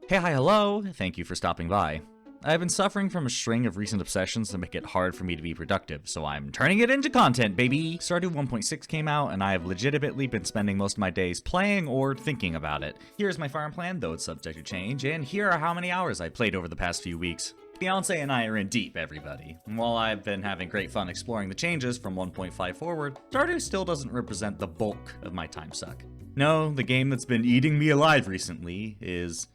Hey, hi, hello! Thank you for stopping by. I've been suffering from a string of recent obsessions that make it hard for me to be productive, so I'm turning it into content, baby! Stardew 1.6 came out, and I have legitimately been spending most of my days playing or thinking about it. Here's my farm plan, though it's subject to change, and here are how many hours I played over the past few weeks. Fiance and I are in deep, everybody. And while I've been having great fun exploring the changes from 1.5 forward, Stardew still doesn't represent the bulk of my time suck. No, the game that's been eating me alive recently is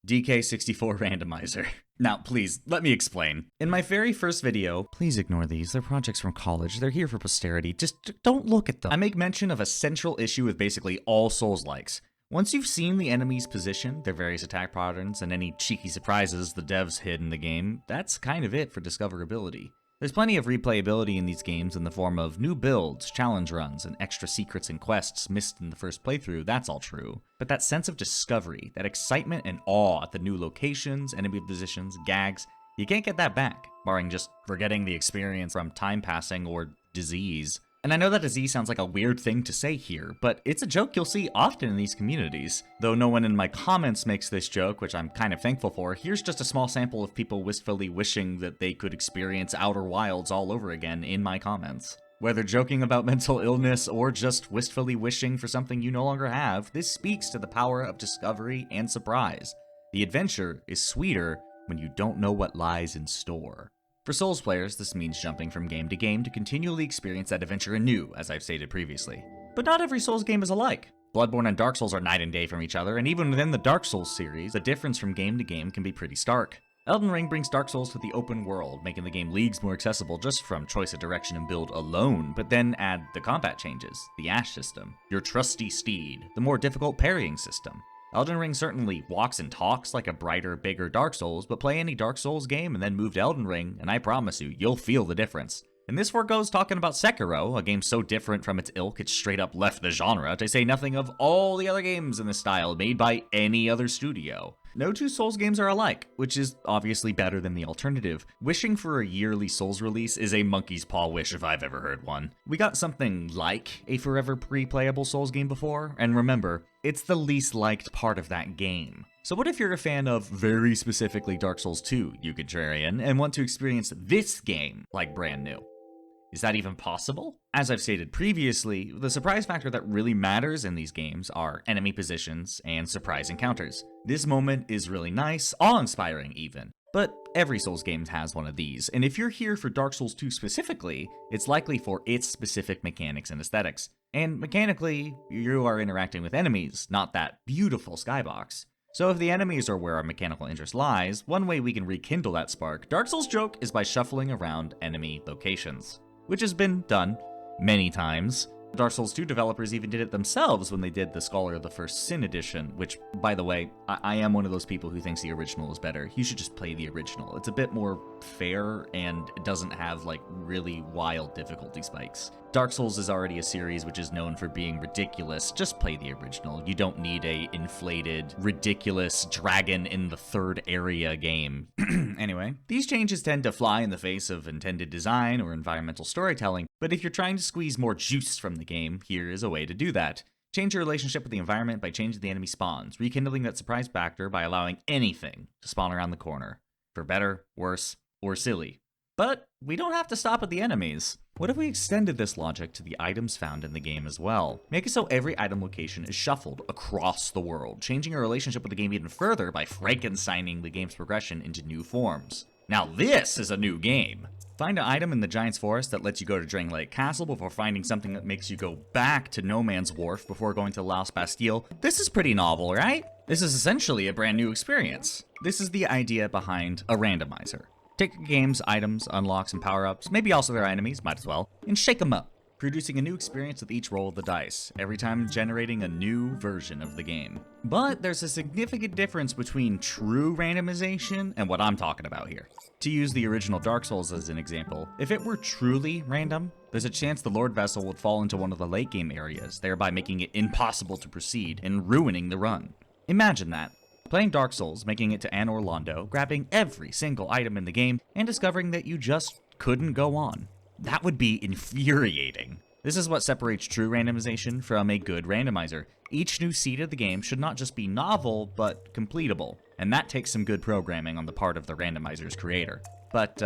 DK64 Randomizer. Now, please, let me explain. In my very first video, please ignore these, they're projects from college, they're here for posterity, just don't look at them. I make mention of a central issue with basically all Souls-likes. Once you've seen the enemy's position, their various attack patterns, and any cheeky surprises the devs hid in the game, that's kind of it for discoverability. There's plenty of replayability in these games in the form of new builds, challenge runs, and extra secrets and quests missed in the first playthrough, that's all true. But that sense of discovery, that excitement and awe at the new locations, enemy positions, gags, you can't get that back, barring just forgetting the experience from time passing or disease. And I know that disease sounds like a weird thing to say here, but it's a joke you'll see often in these communities. Though no one in my comments makes this joke, which I'm kind of thankful for, here's just a small sample of people wistfully wishing that they could experience Outer Wilds all over again in my comments. Whether joking about mental illness or just wistfully wishing for something you no longer have, this speaks to the power of discovery and surprise. The adventure is sweeter when you don't know what lies in store. For Souls players, this means jumping from game to game to continually experience that adventure anew, as I've stated previously. But not every Souls game is alike. Bloodborne and Dark Souls are night and day from each other, and even within the Dark Souls series, the difference from game to game can be pretty stark. Elden Ring brings Dark Souls to the open world, making the game leagues more accessible just from choice of direction and build alone, but then add the combat changes, the Ash system, your trusty steed, the more difficult parrying system. Elden Ring certainly walks and talks like a brighter, bigger Dark Souls, but play any Dark Souls game and then move to Elden Ring, and I promise you, you'll feel the difference. And this foregoes talking about Sekiro, a game so different from its ilk it straight up left the genre, to say nothing of all the other games in this style made by any other studio. No two Souls games are alike, which is obviously better than the alternative. Wishing for a yearly Souls release is a monkey's paw wish if I've ever heard one. We got something like a forever pre-playable Souls game before, and remember, it's the least liked part of that game. So what if you're a fan of very specifically Dark Souls 2, you contrarian, and want to experience this game like brand new? Is that even possible? As I've stated previously, the surprise factor that really matters in these games are enemy positions and surprise encounters. This moment is really nice, awe-inspiring even. But every Souls game has one of these, and if you're here for Dark Souls 2 specifically, it's likely for its specific mechanics and aesthetics. And mechanically, you are interacting with enemies, not that beautiful skybox. So if the enemies are where our mechanical interest lies, one way we can rekindle that spark, Dark Souls joke, is by shuffling around enemy locations, which has been done many times. Dark Souls 2 developers even did it themselves when they did the Scholar of the First Sin edition, which, by the way, I am one of those people who thinks the original is better. You should just play the original. It's a bit more fair and it doesn't have like really wild difficulty spikes. Dark Souls is already a series which is known for being ridiculous. Just play the original. You don't need a inflated, ridiculous dragon in the third area game. Anyway, these changes tend to fly in the face of intended design or environmental storytelling, but if you're trying to squeeze more juice from the game, here is a way to do that. Change your relationship with the environment by changing the enemy spawns, rekindling that surprise factor by allowing anything to spawn around the corner. For better, worse, or silly. But we don't have to stop at the enemies. What if we extended this logic to the items found in the game as well? Make it so every item location is shuffled across the world, changing our relationship with the game even further by Frankensteining the game's progression into new forms. Now this is a new game. Find an item in the Giant's Forest that lets you go to Drang Lake Castle before finding something that makes you go back to No Man's Wharf before going to Laos Bastille. This is pretty novel, right? This is essentially a brand new experience. This is the idea behind a randomizer. Take the game's items, unlocks, and power-ups, maybe also their enemies, might as well, and shake them up, producing a new experience with each roll of the dice, every time generating a new version of the game. But there's a significant difference between true randomization and what I'm talking about here. To use the original Dark Souls as an example, if it were truly random, there's a chance the Lord Vessel would fall into one of the late game areas, thereby making it impossible to proceed and ruining the run. Imagine that. Playing Dark Souls, making it to Anor Londo, grabbing every single item in the game, and discovering that you just couldn't go on. That would be infuriating. This is what separates true randomization from a good randomizer. Each new seed of the game should not just be novel, but completable. and that takes some good programming on the part of the Randomizers creator. But,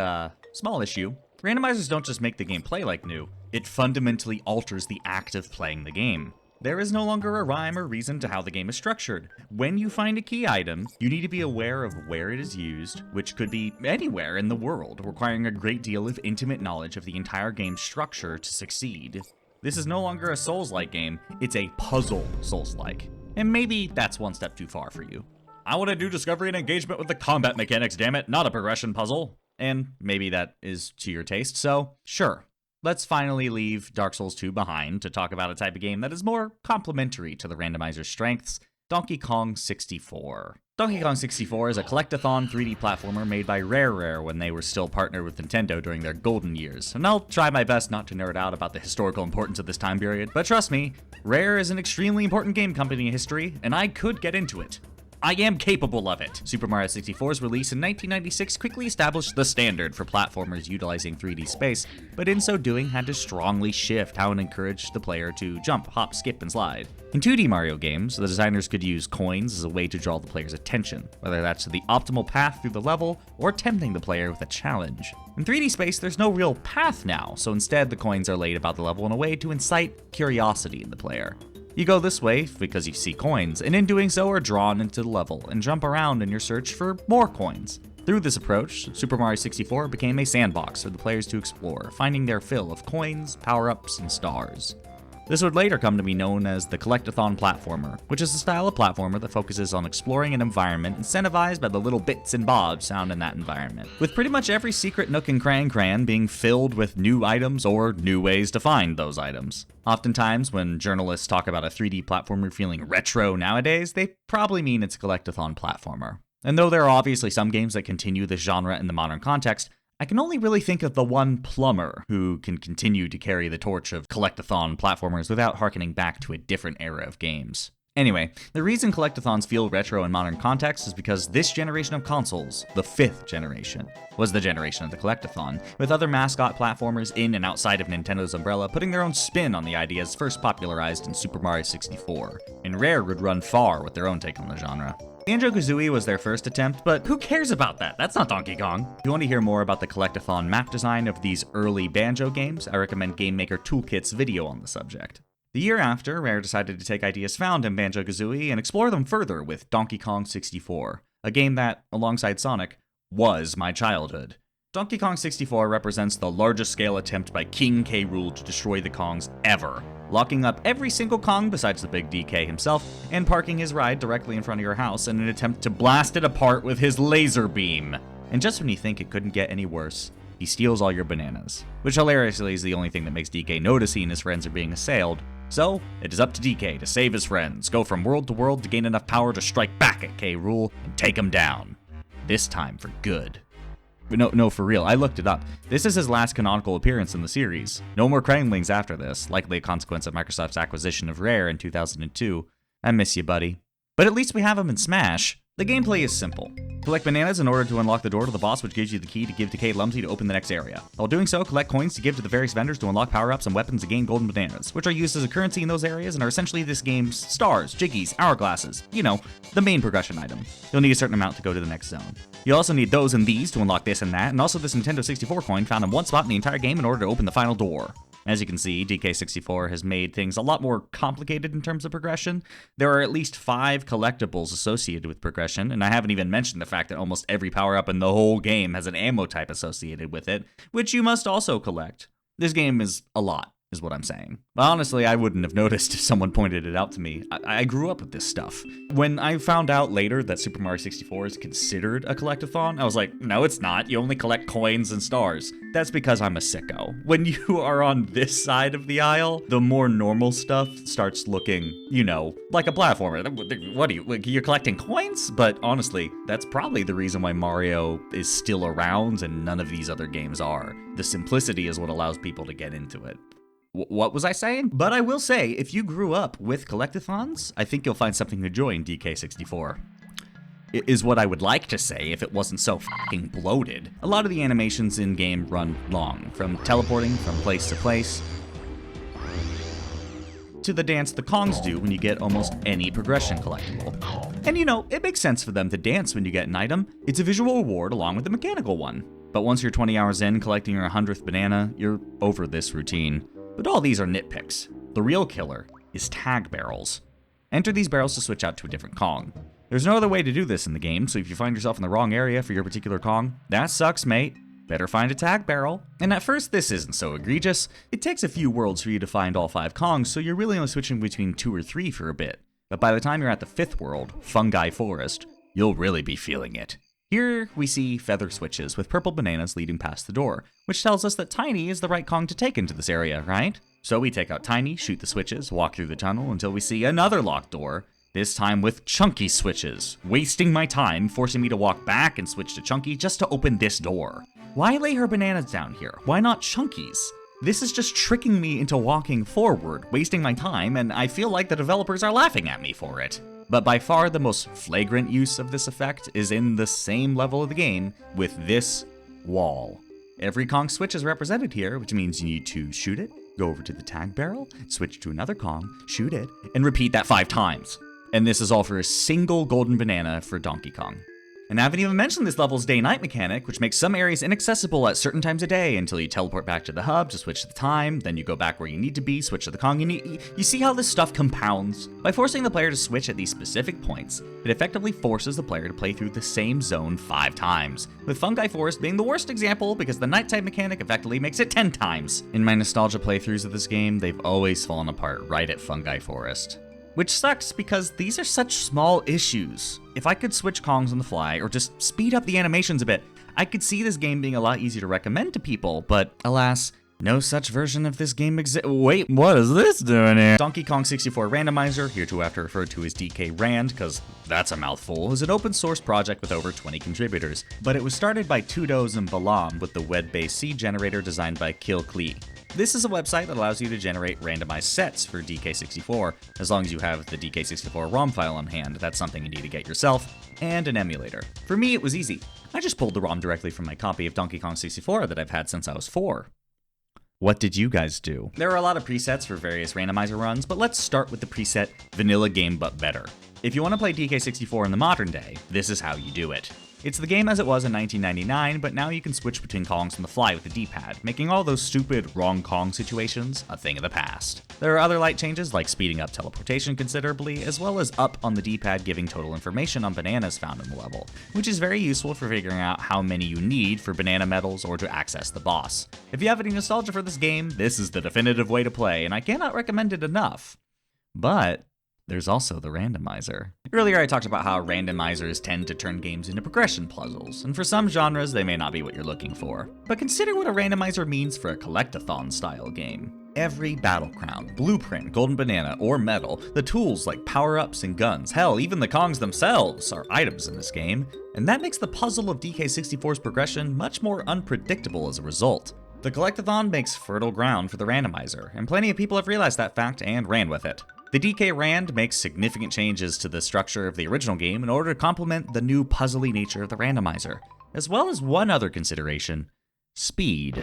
small issue, Randomizers don't just make the game play like new, it fundamentally alters the act of playing the game. There is no longer a rhyme or reason to how the game is structured. When you find a key item, you need to be aware of where it is used, which could be anywhere in the world, requiring a great deal of intimate knowledge of the entire game's structure to succeed. This is no longer a Souls-like game, it's a puzzle Souls-like. And maybe that's one step too far for you. I want to do discovery and engagement with the combat mechanics, damn it, not a progression puzzle. And maybe that is to your taste, so sure. Let's finally leave Dark Souls 2 behind to talk about a type of game that is more complementary to the Randomizer's strengths, Donkey Kong 64. Donkey Kong 64 is a collect-athon 3D platformer made by Rare when they were still partnered with Nintendo during their golden years, and I'll try my best not to nerd out about the historical importance of this time period, but trust me, Rare is an extremely important game company in history, and I could get into it. I am capable of it! Super Mario 64's release in 1996 quickly established the standard for platformers utilizing 3D space, but in so doing had to strongly shift how it encouraged the player to jump, hop, skip, and slide. In 2D Mario games, the designers could use coins as a way to draw the player's attention, whether that's to the optimal path through the level or tempting the player with a challenge. In 3D space, there's no real path now, so instead the coins are laid about the level in a way to incite curiosity in the player. You go this way because you see coins, and in doing so are drawn into the level and jump around in your search for more coins. Through this approach, Super Mario 64 became a sandbox for the players to explore, finding their fill of coins, power-ups, and stars. This would later come to be known as the Collect-athon Platformer, which is a style of platformer that focuses on exploring an environment incentivized by the little bits and bobs found in that environment, with pretty much every secret nook and cran being filled with new items or new ways to find those items. Oftentimes, when journalists talk about a 3D platformer feeling retro nowadays, they probably mean it's a Collect-athon platformer. And though there are obviously some games that continue this genre in the modern context, I can only really think of the one plumber who can continue to carry the torch of collect-athon platformers without harkening back to a different era of games. Anyway, the reason collect-athons feel retro in modern context is because this generation of consoles, the 5th generation, was the generation of the collect-athon, with other mascot platformers in and outside of Nintendo's umbrella putting their own spin on the ideas first popularized in Super Mario 64, and Rare would run far with their own take on the genre. Banjo-Kazooie was their first attempt, but who cares about that? That's not Donkey Kong. If you want to hear more about the collect-athon map design of these early Banjo games, I recommend Game Maker Toolkit's video on the subject. The year after, Rare decided to take ideas found in Banjo-Kazooie and explore them further with Donkey Kong 64, a game that, alongside Sonic, was my childhood. Donkey Kong 64 represents the largest scale attempt by King K. Rool to destroy the Kongs ever, locking up every single Kong besides the big DK himself, and parking his ride directly in front of your house in an attempt to blast it apart with his laser beam. And just when you think it couldn't get any worse, he steals all your bananas, which hilariously is the only thing that makes DK notice he and his friends are being assailed. So, it is up to DK to save his friends, go from world to world to gain enough power to strike back at K. Rool and take him down. This time for good. No, for real, I looked it up. This is his last canonical appearance in the series. No more Kremlings after this, likely a consequence of Microsoft's acquisition of Rare in 2002. I miss you, buddy. But at least we have him in Smash. The gameplay is simple. Collect bananas in order to unlock the door to the boss, which gives you the key to give to Kate Lumsy to open the next area. While doing so, collect coins to give to the various vendors to unlock power-ups and weapons to gain golden bananas, which are used as a currency in those areas and are essentially this game's stars, jiggies, hourglasses, you know, the main progression item. You'll need a certain amount to go to the next zone. You also need those and these to unlock this and that, and also this Nintendo 64 coin found in one spot in the entire game in order to open the final door. As you can see, DK64 has made things a lot more complicated in terms of progression. There are at least 5 collectibles associated with progression, and I haven't even mentioned the fact that almost every power-up in the whole game has an ammo type associated with it, which you must also collect. This game is a lot, is what I'm saying. But honestly, I wouldn't have noticed if someone pointed it out to me. I grew up with this stuff. When I found out later that Super Mario 64 is considered a collect-athon, I was like, no, it's not. You only collect coins and stars. That's because I'm a sicko. When you are on this side of the aisle, the more normal stuff starts looking, you know, like a platformer. What are you're collecting coins? But honestly, that's probably the reason why Mario is still around and none of these other games are. The simplicity is what allows people to get into it. What was I saying? But I will say, if you grew up with collect-athons, I think you'll find something to enjoy in DK64. Is what I would like to say if it wasn't so fucking bloated. A lot of the animations in-game run long, from teleporting from place to place, to the dance the Kongs do when you get almost any progression collectible. And you know, it makes sense for them to dance when you get an item. It's a visual reward along with a mechanical one. But once you're 20 hours in collecting your 100th banana, you're over this routine. But all these are nitpicks. The real killer is tag barrels. Enter these barrels to switch out to a different Kong. There's no other way to do this in the game, so if you find yourself in the wrong area for your particular Kong, that sucks, mate. Better find a tag barrel. And at first, this isn't so egregious. It takes a few worlds for you to find all 5 Kongs, so you're really only switching between 2 or 3 for a bit. But by the time you're at the 5th world, Fungi Forest, you'll really be feeling it. Here, we see feather switches with purple bananas leading past the door, which tells us that Tiny is the right Kong to take into this area, right? So we take out Tiny, shoot the switches, walk through the tunnel until we see another locked door, this time with Chunky switches, wasting my time, forcing me to walk back and switch to Chunky just to open this door. Why lay her bananas down here? Why not Chunky's? This is just tricking me into walking forward, wasting my time, and I feel like the developers are laughing at me for it. But by far the most flagrant use of this effect is in the same level of the game with this wall. Every Kong switch is represented here, which means you need to shoot it, go over to the tag barrel, switch to another Kong, shoot it, and repeat that 5 times. And this is all for a single golden banana for Donkey Kong. And I haven't even mentioned this level's day-night mechanic, which makes some areas inaccessible at certain times of day until you teleport back to the hub to switch the time, then you go back where you need to be, switch to the Kong, and you see how this stuff compounds? By forcing the player to switch at these specific points, it effectively forces the player to play through the same zone 5 times, with Fungi Forest being the worst example because the nighttime mechanic effectively makes it 10 times. In my nostalgia playthroughs of this game, they've always fallen apart right at Fungi Forest. Which sucks because these are such small issues. If I could switch Kongs on the fly or just speed up the animations a bit, I could see this game being a lot easier to recommend to people, but alas, no such version of this game exists. Wait, what is this doing here? Donkey Kong 64 Randomizer, hereafter referred to as DK Rand, because that's a mouthful, is an open source project with over 20 contributors. But it was started by Tudos and Balam with the web-based seed generator designed by Kill Klee. This is a website that allows you to generate randomized sets for DK64, as long as you have the DK64 ROM file on hand. That's something you need to get yourself, and an emulator. For me, it was easy. I just pulled the ROM directly from my copy of Donkey Kong 64 that I've had since I was 4. What did you guys do? There are a lot of presets for various randomizer runs, but let's start with the preset Vanilla Game But Better. If you want to play DK64 in the modern day, this is how you do it. It's the game as it was in 1999, but now you can switch between Kongs on the fly with the D-pad, making all those stupid wrong Kong situations a thing of the past. There are other light changes like speeding up teleportation considerably, as well as up on the D-pad giving total information on bananas found in the level, which is very useful for figuring out how many you need for banana medals or to access the boss. If you have any nostalgia for this game, this is the definitive way to play, and I cannot recommend it enough. But there's also the randomizer. Earlier I talked about how randomizers tend to turn games into progression puzzles, and for some genres they may not be what you're looking for. But consider what a randomizer means for a Collect-athon style game. Every battle crown, blueprint, golden banana, or medal, the tools like power-ups and guns, hell, even the Kongs themselves are items in this game, and that makes the puzzle of DK64's progression much more unpredictable as a result. The Collect-athon makes fertile ground for the randomizer, and plenty of people have realized that fact and ran with it. The DK Rand makes significant changes to the structure of the original game in order to complement the new puzzly nature of the randomizer, as well as one other consideration: speed.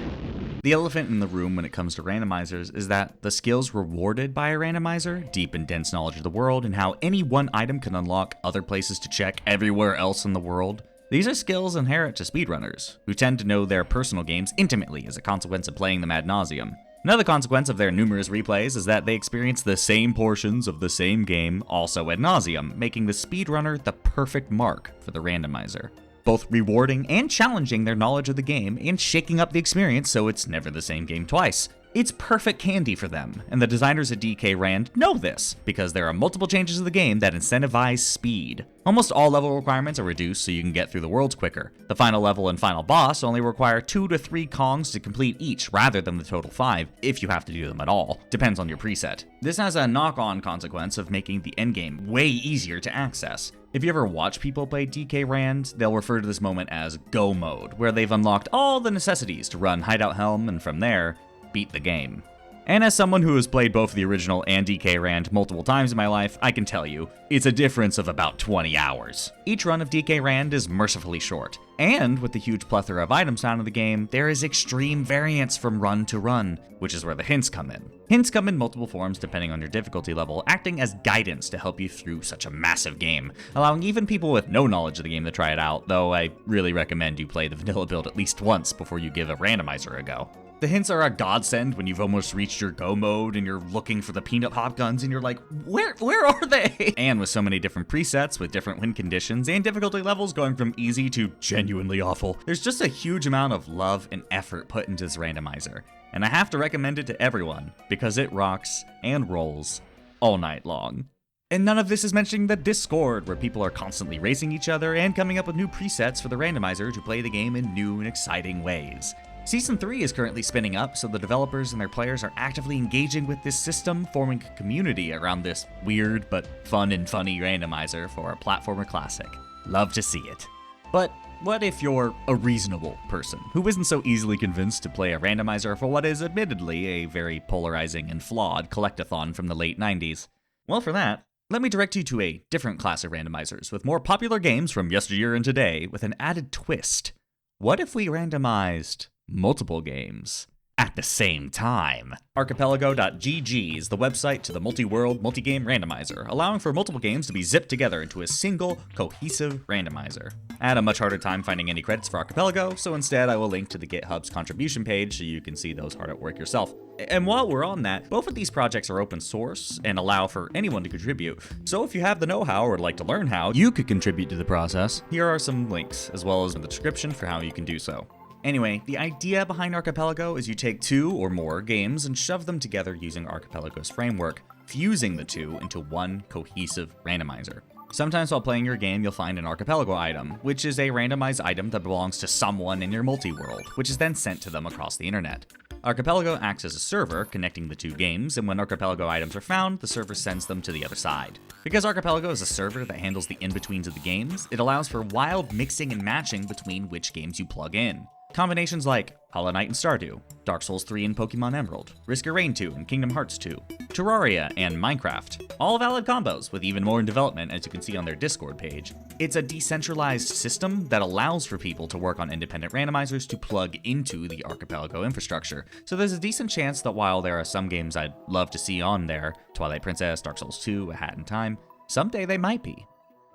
The elephant in the room when it comes to randomizers is that the skills rewarded by a randomizer, deep and dense knowledge of the world, and how any one item can unlock other places to check everywhere else in the world. These are skills inherent to speedrunners, who tend to know their personal games intimately as a consequence of playing them ad nauseum. Another consequence of their numerous replays is that they experience the same portions of the same game also ad nauseum, making the speedrunner the perfect mark for the randomizer. Both rewarding and challenging their knowledge of the game and shaking up the experience so it's never the same game twice. It's perfect candy for them, and the designers at DK Rand know this, because there are multiple changes of the game that incentivize speed. Almost all level requirements are reduced so you can get through the worlds quicker. The final level and final boss only require 2 to 3 Kongs to complete each, rather than the total 5, if you have to do them at all. Depends on your preset. This has a knock-on consequence of making the endgame way easier to access. If you ever watch people play DK Rand, they'll refer to this moment as Go Mode, where they've unlocked all the necessities to run Hideout Helm, and from there, beat the game. And as someone who has played both the original and DK Rand multiple times in my life, I can tell you, it's a difference of about 20 hours. Each run of DK Rand is mercifully short, and with the huge plethora of items found in the game, there is extreme variance from run to run, which is where the hints come in. Hints come in multiple forms depending on your difficulty level, acting as guidance to help you through such a massive game, allowing even people with no knowledge of the game to try it out, though I really recommend you play the vanilla build at least once before you give a randomizer a go. The hints are a godsend when you've almost reached your go mode and you're looking for the peanut pop guns and you're like, where are they? And with so many different presets with different win conditions and difficulty levels going from easy to genuinely awful, there's just a huge amount of love and effort put into this randomizer. And I have to recommend it to everyone because it rocks and rolls all night long. And none of this is mentioning the Discord, where people are constantly racing each other and coming up with new presets for the randomizer to play the game in new and exciting ways. Season 3 is currently spinning up, so the developers and their players are actively engaging with this system, forming a community around this weird but fun and funny randomizer for a platformer classic. Love to see it. But what if you're a reasonable person who isn't so easily convinced to play a randomizer for what is admittedly a very polarizing and flawed Collect-athon from the late 90s? Well, for that, let me direct you to a different class of randomizers with more popular games from yesteryear and today with an added twist. What if we randomized multiple games at the same time? Archipelago.gg is the website to the multi-world, multi-game randomizer, allowing for multiple games to be zipped together into a single, cohesive randomizer. I had a much harder time finding any credits for Archipelago, so instead I will link to the GitHub's contribution page so you can see those hard at work yourself. And while we're on that, both of these projects are open source and allow for anyone to contribute, so if you have the know-how or would like to learn how you could contribute to the process, here are some links, as well as in the description for how you can do so. Anyway, the idea behind Archipelago is you take 2 or more games and shove them together using Archipelago's framework, fusing the 2 into one cohesive randomizer. Sometimes while playing your game, you'll find an Archipelago item, which is a randomized item that belongs to someone in your multi-world, which is then sent to them across the internet. Archipelago acts as a server, connecting the 2 games, and when Archipelago items are found, the server sends them to the other side. Because Archipelago is a server that handles the in-betweens of the games, it allows for wild mixing and matching between which games you plug in. Combinations like Hollow Knight and Stardew, Dark Souls 3 and Pokemon Emerald, Risk Your Reign 2 and Kingdom Hearts 2, Terraria and Minecraft, all valid combos with even more in development as you can see on their Discord page. It's a decentralized system that allows for people to work on independent randomizers to plug into the Archipelago infrastructure, so there's a decent chance that while there are some games I'd love to see on there, Twilight Princess, Dark Souls 2, A Hat in Time, someday they might be.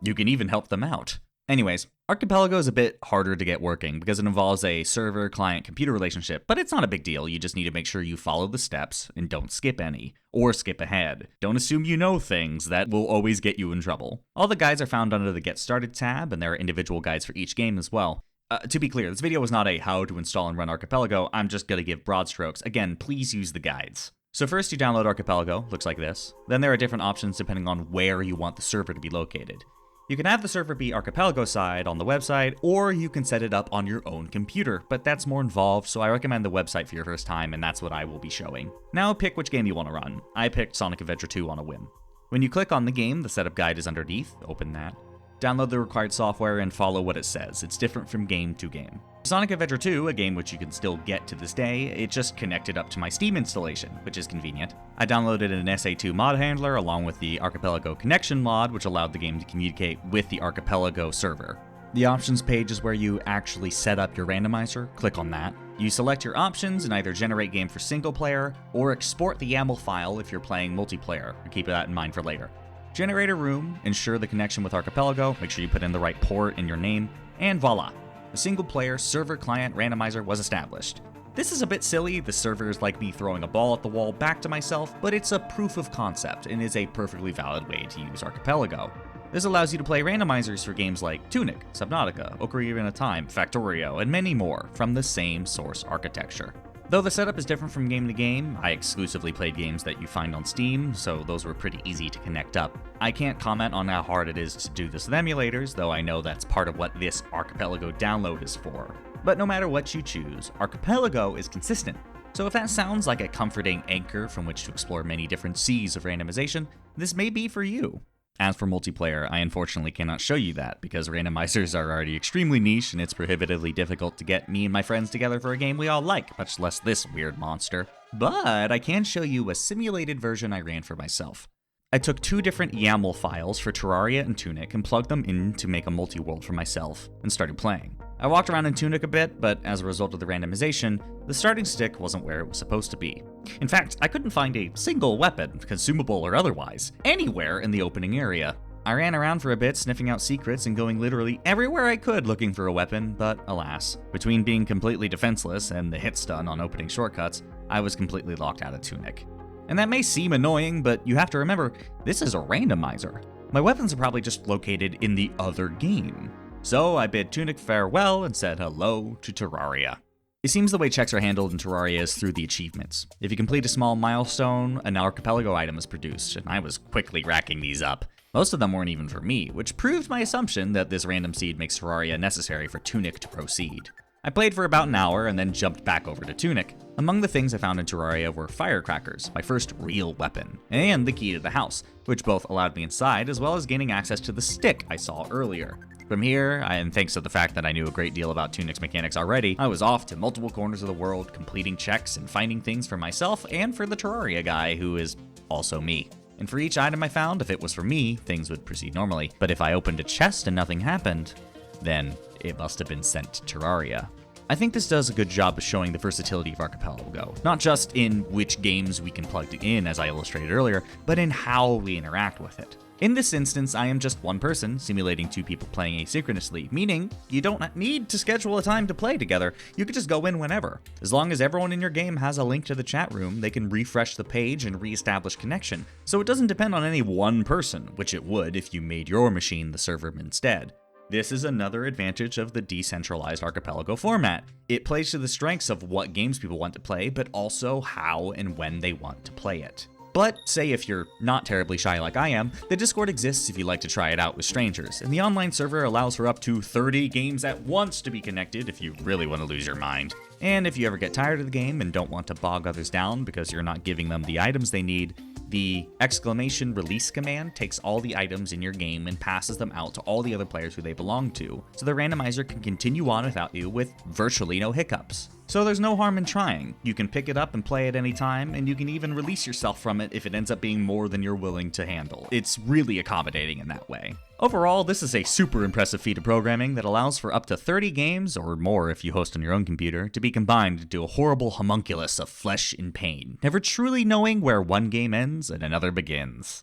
You can even help them out. Anyways, Archipelago is a bit harder to get working because it involves a server-client-computer relationship, but it's not a big deal. You just need to make sure you follow the steps and don't skip any, or skip ahead. Don't assume you know things, that will always get you in trouble. All the guides are found under the Get Started tab, and there are individual guides for each game as well. To be clear, this video is not a how to install and run Archipelago, I'm just gonna give broad strokes. Again, please use the guides. So first you download Archipelago, looks like this. Then there are different options depending on where you want the server to be located. You can have the server be Archipelago side on the website, or you can set it up on your own computer, but that's more involved, so I recommend the website for your first time, and that's what I will be showing. Now pick which game you want to run. I picked Sonic Adventure 2 on a whim. When you click on the game, the setup guide is underneath, open that. Download the required software and follow what it says. It's different from game to game. Sonic Adventure 2, a game which you can still get to this day, it just connected up to my Steam installation, which is convenient. I downloaded an SA2 mod handler along with the Archipelago connection mod, which allowed the game to communicate with the Archipelago server. The options page is where you actually set up your randomizer. Click on that. You select your options and either generate game for single player or export the YAML file if you're playing multiplayer. Keep that in mind for later. Generate a room, ensure the connection with Archipelago, make sure you put in the right port in your name, and voila! A single-player server-client randomizer was established. This is a bit silly, the server is like me throwing a ball at the wall back to myself, but it's a proof of concept and is a perfectly valid way to use Archipelago. This allows you to play randomizers for games like Tunic, Subnautica, Ocarina of Time, Factorio, and many more from the same source architecture. Though the setup is different from game to game, I exclusively played games that you find on Steam, so those were pretty easy to connect up. I can't comment on how hard it is to do this with emulators, though I know that's part of what this Archipelago download is for. But no matter what you choose, Archipelago is consistent. So if that sounds like a comforting anchor from which to explore many different seas of randomization, this may be for you. As for multiplayer, I unfortunately cannot show you that because randomizers are already extremely niche and it's prohibitively difficult to get me and my friends together for a game we all like, much less this weird monster. but I can show you a simulated version I ran for myself. I took 2 different YAML files for Terraria and Tunic and plugged them in to make a multi-world for myself, and started playing. I walked around in Tunic a bit, but as a result of the randomization, the starting stick wasn't where it was supposed to be. In fact, I couldn't find a single weapon, consumable or otherwise, anywhere in the opening area. I ran around for a bit, sniffing out secrets and going literally everywhere I could looking for a weapon, but alas, between being completely defenseless and the hit stun on opening shortcuts, I was completely locked out of Tunic. And that may seem annoying, but you have to remember, this is a randomizer. My weapons are probably just located in the other game. So I bid Tunic farewell and said hello to Terraria. It seems the way checks are handled in Terraria is through the achievements. If you complete a small milestone, an Archipelago item is produced, and I was quickly racking these up. Most of them weren't even for me, which proved my assumption that this random seed makes Terraria necessary for Tunic to proceed. I played for about an hour and then jumped back over to Tunic. Among the things I found in Terraria were firecrackers, my first real weapon, and the key to the house, which both allowed me inside as well as gaining access to the stick I saw earlier. From here, and thanks to the fact that I knew a great deal about Tunic's mechanics already, I was off to multiple corners of the world, completing checks and finding things for myself and for the Terraria guy, who is also me. And for each item I found, if it was for me, things would proceed normally. But if I opened a chest and nothing happened, then it must have been sent to Terraria. I think this does a good job of showing the versatility of Archipelago, not just in which games we can plug in, as I illustrated earlier, but in how we interact with it. In this instance, I am just one person, simulating 2 people playing asynchronously, meaning you don't need to schedule a time to play together, you can just go in whenever. As long as everyone in your game has a link to the chat room, they can refresh the page and re-establish connection, so it doesn't depend on any one person, which it would if you made your machine the server instead. This is another advantage of the decentralized Archipelago format. It plays to the strengths of what games people want to play, but also how and when they want to play it. But say if you're not terribly shy like I am, the Discord exists if you'd like to try it out with strangers, and the online server allows for up to 30 games at once to be connected if you really want to lose your mind. And if you ever get tired of the game and don't want to bog others down because you're not giving them the items they need, the !release command takes all the items in your game and passes them out to all the other players who they belong to, so the randomizer can continue on without you with virtually no hiccups. So there's no harm in trying. You can pick it up and play at any time, and you can even release yourself from it if it ends up being more than you're willing to handle. It's really accommodating in that way. Overall, this is a super impressive feat of programming that allows for up to 30 games, or more if you host on your own computer, to be combined into a horrible homunculus of flesh and pain, never truly knowing where one game ends and another begins.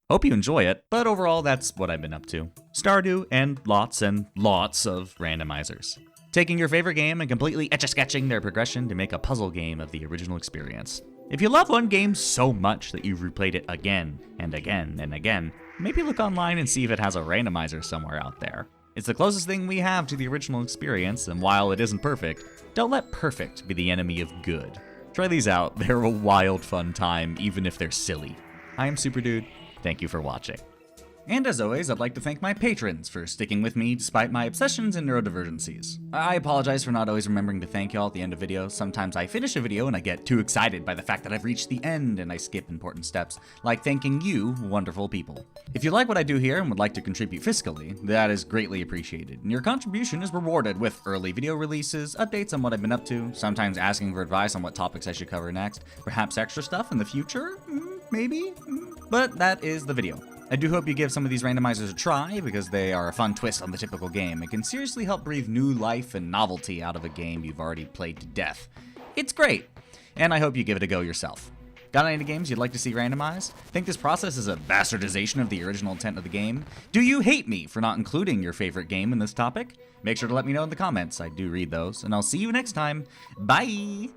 Hope you enjoy it, but overall that's what I've been up to. Stardew and lots of randomizers. Taking your favorite game and completely etch-a-sketching their progression to make a puzzle game of the original experience. If you love one game so much that you've replayed it again and again and again, maybe look online and see if it has a randomizer somewhere out there. It's the closest thing we have to the original experience, and while it isn't perfect, don't let perfect be the enemy of good. Try these out, they're a wild fun time, even if they're silly. I am Super Dude, thank you for watching. And as always, I'd like to thank my patrons for sticking with me despite my obsessions and neurodivergencies. I apologize for not always remembering to thank y'all at the end of videos. Sometimes I finish a video and I get too excited by the fact that I've reached the end and I skip important steps, like thanking you, wonderful people. If you like what I do here and would like to contribute fiscally, that is greatly appreciated, and your contribution is rewarded with early video releases, updates on what I've been up to, sometimes asking for advice on what topics I should cover next, perhaps extra stuff in the future, maybe? But that is the video. I do hope you give some of these randomizers a try, because they are a fun twist on the typical game and can seriously help breathe new life and novelty out of a game you've already played to death. It's great, and I hope you give it a go yourself. Got any games you'd like to see randomized? Think this process is a bastardization of the original intent of the game? Do you hate me for not including your favorite game in this topic? Make sure to let me know in the comments, I do read those, and I'll see you next time. Bye!